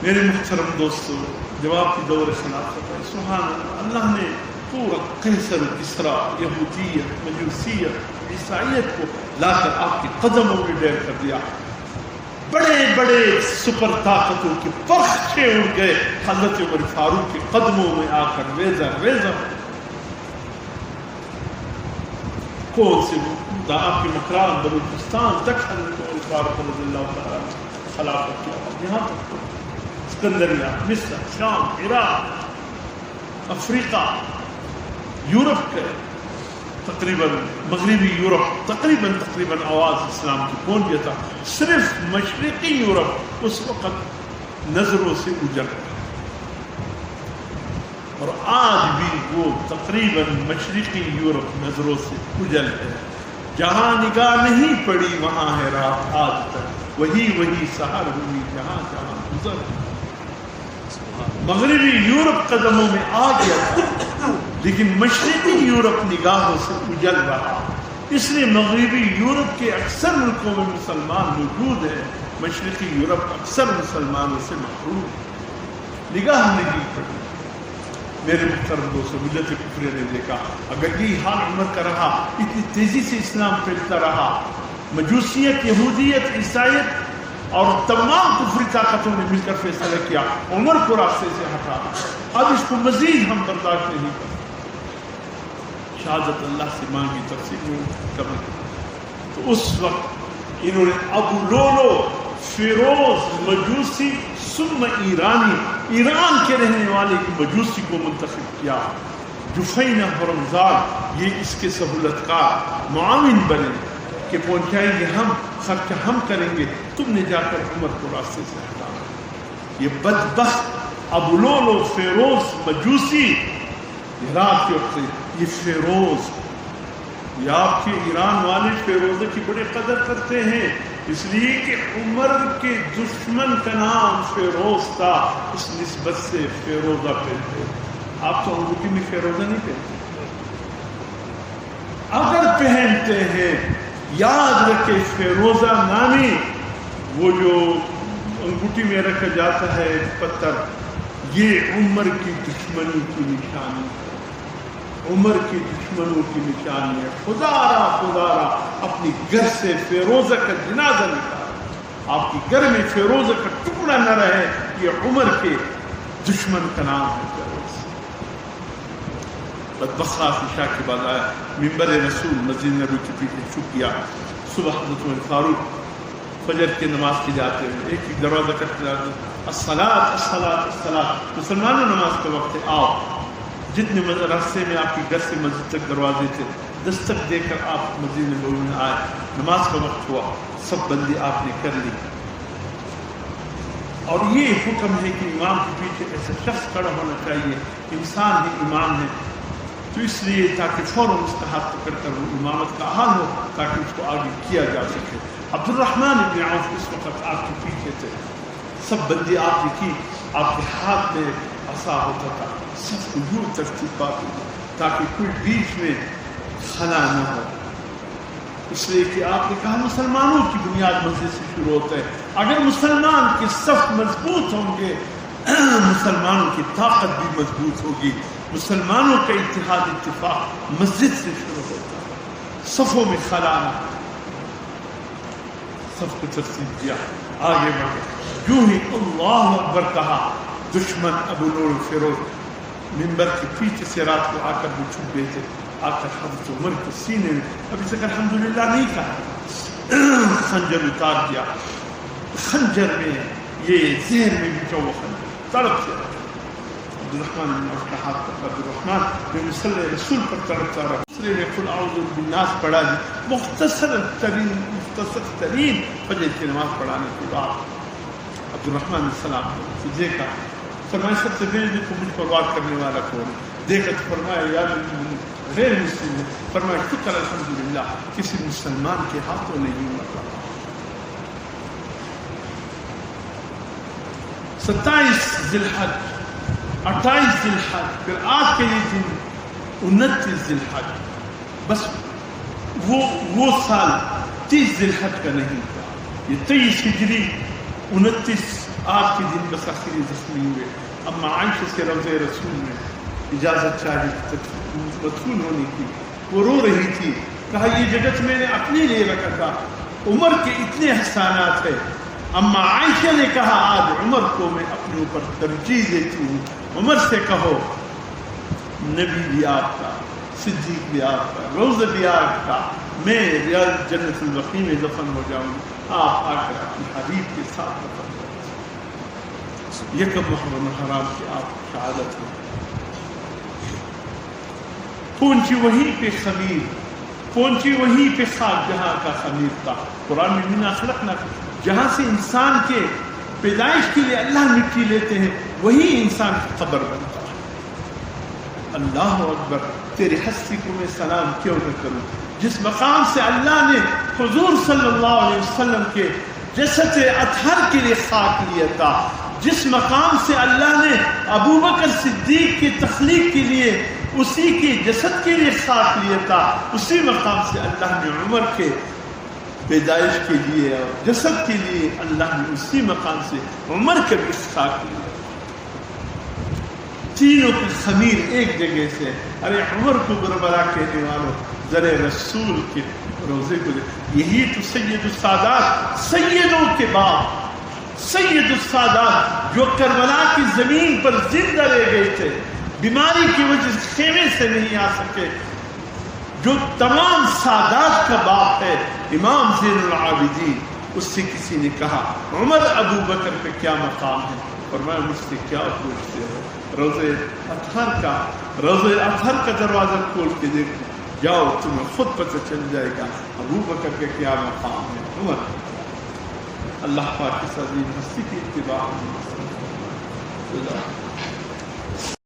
میرے محترم دوستو، جب آپ کی دور خلافت ہے، سبحان اللہ نے پورا قیصر کسریٰ، یہودیت، مجوسیت، عیسائیت کو لا کر آپ کے قدموں میں ڈیر کر دیا. بڑے بڑے سپر طاقتوں کے پرچے اڑ گئے حضرت عمر فاروق کے قدموں میں آ کر ریزہ ریزہ. کون سے آپ کے مکران بلوچستان تک حضرت عمر فاروق رضی اللہ تعالیٰ خلافت کیا، یہاں تک اسکندریہ، مصر، شام، عراق، افریقہ، یورپ کے تقریباً مغربی یورپ تقریباً آواز اسلام کی پہنچ گیا تھا. صرف مشرقی یورپ اس وقت نظروں سے اجڑ گیا، اور آج بھی وہ تقریباً مشرقی یورپ نظروں سے اجل ہے. جہاں نگاہ نہیں پڑی وہاں ہے رات آج تک، وہی سحر ہوئی جہاں جہاں گزر. مغربی یورپ قدموں میں آ گیا تھا، لیکن مشرقی یورپ نگاہوں سے اجل رہا. اس لیے مغربی یورپ کے اکثر ملکوں میں مسلمان موجود ہیں، مشرقی یورپ اکثر مسلمانوں سے محروم. نگاہ نہیں پڑی. میرے محترم دوستوں، ملت کفر نے دیکھا اگر یہ حال عمر کا رہا، اتنی تیزی سے اسلام پھیلتا رہا، مجوسیت، یہودیت، عیسائیت اور تمام کفری طاقتوں نے مل کر فیصلہ کیا عمر کو راستے سے ہٹا، اب اس کو مزید ہم برداشت نہیں کرتے. شہادت اللہ سے مانگی، تفسیر میں کرنے. تو اس وقت انہوں نے ابو لولو فیروز مجوسی ثم ایرانی، ایران کے رہنے والے کی مجوسی کو منتخب کیا. جفینہ حرمزاد یہ اس کے سہولت کار معاون بنے کہ پہنچائیں گے ہم، خرچہ ہم کریں گے، تم نے جا کر عمر کو راستے سے ہٹانا. یہ بدبخت ابو لولو فیروز مجوسی رات کے وقت، یہ فیروز، یہ آپ کے ایران والے فیروزہ کی بڑی قدر کرتے ہیں، اس لیے کہ عمر کے دشمن کا نام فیروز تھا، اس نسبت سے فیروزہ پہنتے. آپ تو انگوٹھی میں فیروزہ نہیں پہنتے، اگر پہنتے ہیں یاد رکھے فیروزہ نامی وہ جو انگوٹھی میں رکھا جاتا ہے پتھر، یہ عمر کی دشمنی کی نشانی ہے، عمر کی دشمنوں کی نشانی ہے. خدا را اپنی گھر سے فیروزہ کا جنازہ نکال، آپ کے گھر میں فیروزہ کا ٹکڑا نہ رہے. یہ عمر کے دشمن کا نام ہے فیروز. بدبخت عشاء کے بعد آیا منبر رسول مسجد نبوی کے پیچھے چھپ گیا. صبح حضرت عمر فاروق فجر کی نماز کے جاتے ہیں، ایک ایک دروازہ کرتے جاتے ہیں، الصلاۃ الصلاۃ الصلاۃ. مسلمانوں نماز کے وقت آؤ. جتنے راستے میں آپ کے گھر سے مسجد تک دروازے تھے، دستک دے کر آپ مسجد نبوی میں آئے. نماز کا وقت ہوا، سب بندی آپ نے کر لی. اور یہ حکم ہے کہ امام کے پیچھے ایسا شخص کھڑا ہونا چاہیے، انسان ہی امام ہے. تو اس لیے تاکہ فوراً اس کا ہاتھ پکڑ کر وہ امامت کا حال ہو، تاکہ اس کو آگے کیا جا سکے. عبد الرحمن بن عوف اس وقت آپ کے پیچھے تھے. سب بندی آپ نے کی، آپ کے ہاتھ میں عصا ہوتا تھا، سب کو یوں ترتیب پاتی تاکہ کوئی بیچ میں خلا نہ ہو. اس لیے کہ آپ نے کہا مسلمانوں کی بنیاد مسجد سے شروع ہوتا ہے. اگر مسلمان کے صف مضبوط ہوں گے، مسلمانوں کی طاقت بھی مضبوط ہوگی. مسلمانوں کا اتحاد اتفاق مسجد سے شروع ہوتا ہے. صفوں میں خلا نہ، سب کو ترتیب دیا، آگے بڑھے. یوں ہی اللہ اکبر کہا، دشمن ابو لولو فیروز منبر کے پیچھے سے رات کو آ کر وہ چھپ گئے تھے. آ کر حضرت عمر کے سینے میں ابھی تک الحمدللہ نہیں کہا، خنجر اتار دیا. خنجر میں یہ زہر میں بچا ہوا خنجر تڑپ سے عبد الرحمن بن عوف کا ہاتھ پکڑا. عبد الرحمن میں مصلی رسول پر تڑپتا رہا. دوسرے نے قل اعوذ بالناس پڑھا دی، مختصر ترین فجر کی نماز پڑھانے کے بعد عبد الرحمن نے سلام سے دیکھا، فرمایا سب سے پہلے کو مجھ پر وار کرنے والا کون؟ دیکھا تو فرمایا یار غیر مسلم ہے. فرمایا شکر الحمدللہ کسی مسلمان کے ہاتھوں نے یوں مر رہا. 27 ذی الحج، 28 ذی الحج، پھر آج کے یہ دن 29 ذی الحج. بس وہ سال 30 ذی الحج کا نہیں تھا، یہ 23 ہجری 29 آپ کے دن بس آخری زخمی ہوئے. اما عائشہ سے روضہ رسول میں اجازت چاہی مدفون ہونے کی. وہ رو رہی تھی. کہا یہ جگت میں نے اپنے لیے رکھا تھا, عمر کے اتنے احسانات ہیں. اما عائشہ نے کہا آج عمر کو میں اپنے اوپر ترجیح دیتی ہوں. عمر سے کہو نبی بھی آپ کا, صدیق بھی آپ کا, روضہ بھی آپ کا, میں ریاض جنت البقیع میں دفن ہو جاؤں, آپ آ کر اپنے حبیب کے ساتھ دفن ہو. یکم محرم الحرام کی آپ شہادت ہے. پہنچی وہیں پہ خمیر, پہنچی وہیں پہ خاک جہاں کا خمیر تھا. قرآن میں منا خلقنا, جہاں سے انسان کے پیدائش کے لیے اللہ مٹی لیتے ہیں وہی انسان کی قبر بنتا ہے. اللہ اکبر, تیری ہستی کو میں سلام کیوں نہ کروں. جس مقام سے اللہ نے حضور صلی اللہ علیہ وسلم کے جسد اطہر کے لیے خاک لیا تھا, جس مقام سے اللہ نے ابو بکر صدیق کی تخلیق کے لیے اسی کے جسد کے لیے خاک لیا تھا, اسی مقام سے اللہ نے عمر کے پیدائش کے لیے اور جسد کے لیے اللہ نے اسی مقام سے عمر کا بھی خاک لیا. تینوں کی خمیر ایک جگہ سے. ارے عمر کو بربرا کہنے والوں, ذرے رسول کے روزے کو یہی تو سید السادات, سیدوں کے باپ, سید السادات جو کربلا کی زمین پر زندہ رہ گئے تھے, بیماری کی وجہ سے خیمے سے نہیں آ سکے, جو تمام سادات کا باپ ہے, امام زین العابدین. اس سے کسی نے کہا عمر ابو بکر پہ کیا مقام ہے؟ فرمایا مجھ سے کیا پوچھتے ہو, روزے اطہر کا دروازہ کھول کے دیکھو, جاؤ تمہیں خود پتہ چل جائے گا ابو بکر کا کیا مقام ہے. عمر اللہ پاک کی عظیم ہستی کی اتباع.